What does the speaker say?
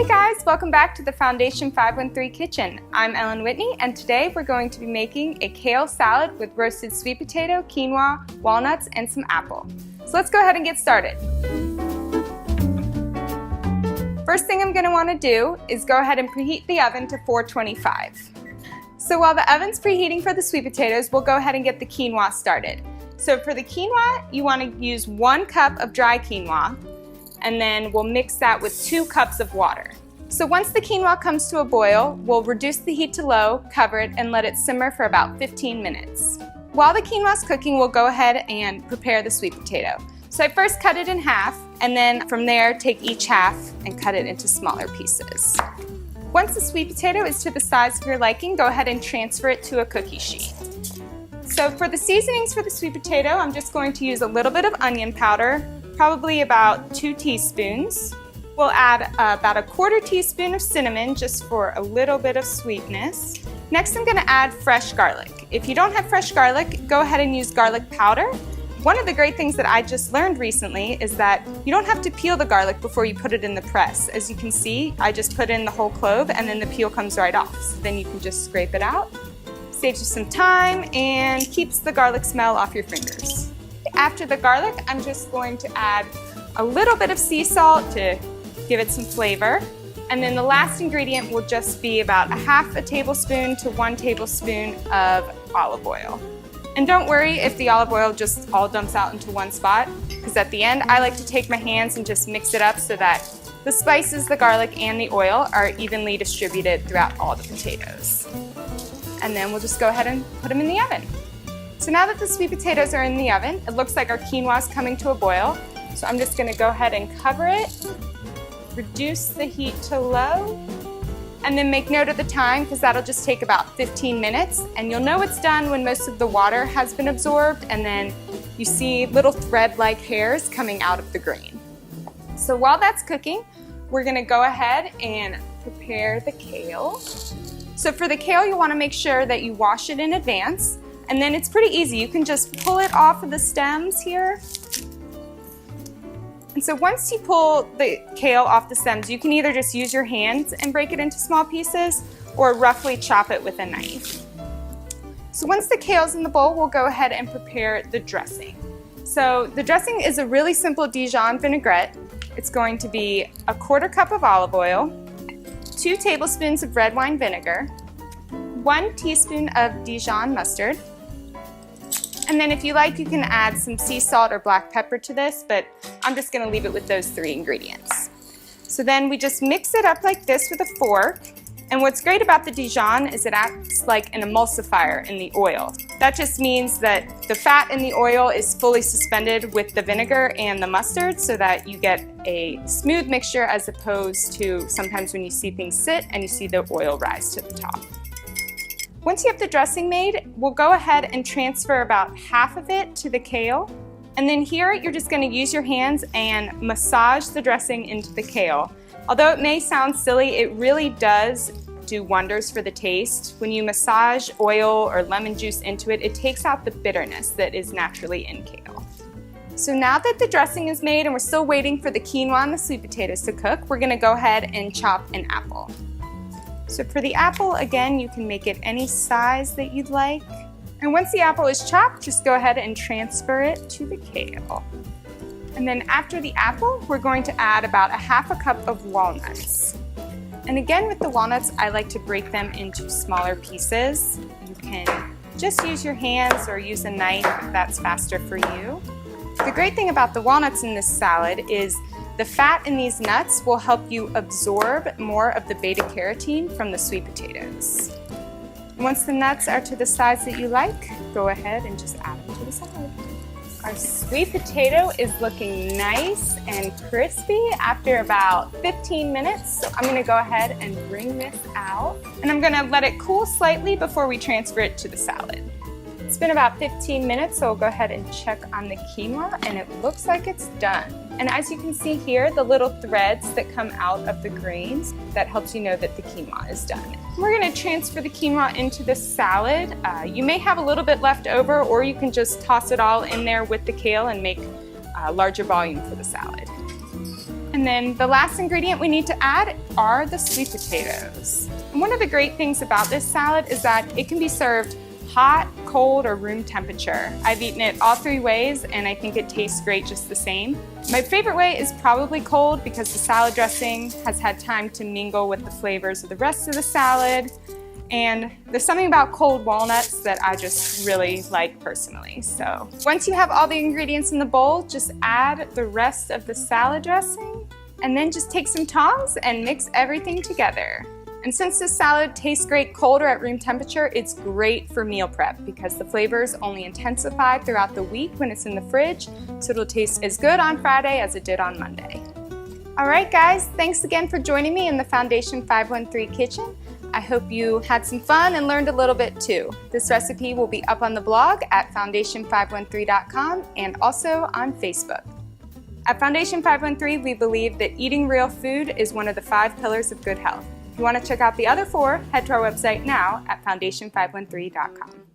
guys, welcome back to the Foundation 513 Kitchen. I'm Whitney, and today we're going to be making a kale salad with roasted sweet potato, quinoa, walnuts, and some apple. So let's go ahead and get started. First thing I'm going to want to do is go ahead and preheat the oven to 425. So while the oven's preheating for the sweet potatoes, we'll go ahead and get the quinoa started. So for the quinoa, you want to use 1 cup of dry quinoa, and then we'll mix that with 2 cups of water. So once the quinoa comes to a boil, we'll reduce the heat to low, cover it, and let it simmer for about 15 minutes. While the quinoa is cooking, we'll go ahead and prepare the sweet potato. So I first cut it in half, and then from there take each half and cut it into smaller pieces. Once the sweet potato is to the size of your liking, go ahead and transfer it to a cookie sheet. So for the seasonings for the sweet potato, I'm just going to use a little bit of onion powder, probably about 2 teaspoons. We'll add about a 1/4 teaspoon of cinnamon just for a little bit of sweetness. Next, I'm going to add fresh garlic. If you don't have fresh garlic, go ahead and use garlic powder. One of the great things that I just learned recently is that you don't have to peel the garlic before you put it in the press. As you can see, I just put in the whole clove and then the peel comes right off. So then you can just scrape it out. Saves you some time and keeps the garlic smell off your fingers. After the garlic, I'm just going to add a little bit of sea salt to give it some flavor. And then the last ingredient will just be about 1/2 tablespoon to 1 tablespoon of olive oil. And don't worry if the olive oil just all dumps out into one spot, because at the end I like to take my hands and just mix it up so that the spices, the garlic, and the oil are evenly distributed throughout all the potatoes. And then we'll just go ahead and put them in the oven. So now that the sweet potatoes are in the oven, it looks like our quinoa is coming to a boil. So I'm just going to go ahead and cover it, reduce the heat to low, and then make note of the time because that'll just take about 15 minutes. And you'll know it's done when most of the water has been absorbed and then you see little thread-like hairs coming out of the grain. So while that's cooking, we're going to go ahead and prepare the kale. So for the kale, you want to make sure that you wash it in advance. And then it's pretty easy. You can just pull it off of the stems here. And so once you pull the kale off the stems, you can either just use your hands and break it into small pieces or roughly chop it with a knife. So once the kale's in the bowl, we'll go ahead and prepare the dressing. So the dressing is a really simple Dijon vinaigrette. It's going to be 1/4 cup of olive oil, 2 tablespoons of red wine vinegar, 1 teaspoon of Dijon mustard, and then if you like, you can add some sea salt or black pepper to this, but I'm just going to leave it with those 3 ingredients. So then we just mix it up like this with a fork. And what's great about the Dijon is it acts like an emulsifier in the oil. That just means that the fat in the oil is fully suspended with the vinegar and the mustard so that you get a smooth mixture as opposed to sometimes when you see things sit and you see the oil rise to the top. Once you have the dressing made, we'll go ahead and transfer about half of it to the kale. And then here, you're just going to use your hands and massage the dressing into the kale. Although it may sound silly, it really does do wonders for the taste. When you massage oil or lemon juice into it, it takes out the bitterness that is naturally in kale. So now that the dressing is made and we're still waiting for the quinoa and the sweet potatoes to cook, we're going to go ahead and chop an apple. So for the apple, again, you can make it any size that you'd like. And once the apple is chopped, just go ahead and transfer it to the kale. And then after the apple, we're going to add about 1/2 cup of walnuts. And again, with the walnuts, I like to break them into smaller pieces. You can just use your hands or use a knife if that's faster for you. The great thing about the walnuts in this salad is the fat in these nuts will help you absorb more of the beta-carotene from the sweet potatoes. Once the nuts are to the size that you like, go ahead and just add them to the salad. Our sweet potato is looking nice and crispy after about 15 minutes. So I'm going to go ahead and bring this out. And I'm going to let it cool slightly before we transfer it to the salad. It's been about 15 minutes, so we'll go ahead and check on the quinoa, and it looks like it's done. And as you can see here, the little threads that come out of the grains, that helps you know that the quinoa is done. We're going to transfer the quinoa into the salad. You may have a little bit left over, or you can just toss it all in there with the kale and make a larger volume for the salad. And And then the last ingredient we need to add are the sweet potatoes. And one of the great things about this salad is that it can be served hot, cold, or room temperature. I've eaten it all three ways and I think it tastes great just the same. My favorite way is probably cold because the salad dressing has had time to mingle with the flavors of the rest of the salad. And there's something about cold walnuts that I just really like personally. So once you have all the ingredients in the bowl, just add the rest of the salad dressing and then just take some tongs and mix everything together. And since this salad tastes great cold or at room temperature, it's great for meal prep because the flavors only intensify throughout the week when it's in the fridge, so it'll taste as good on Friday as it did on Monday. All right, guys, thanks again for joining me in the Foundation 513 kitchen. I hope you had some fun and learned a little bit too. This recipe will be up on the blog at foundation513.com and also on Facebook. At Foundation 513, we believe that eating real food is one of the 5 pillars of good health. If you want to check out the other 4, head to our website now at foundation513.com.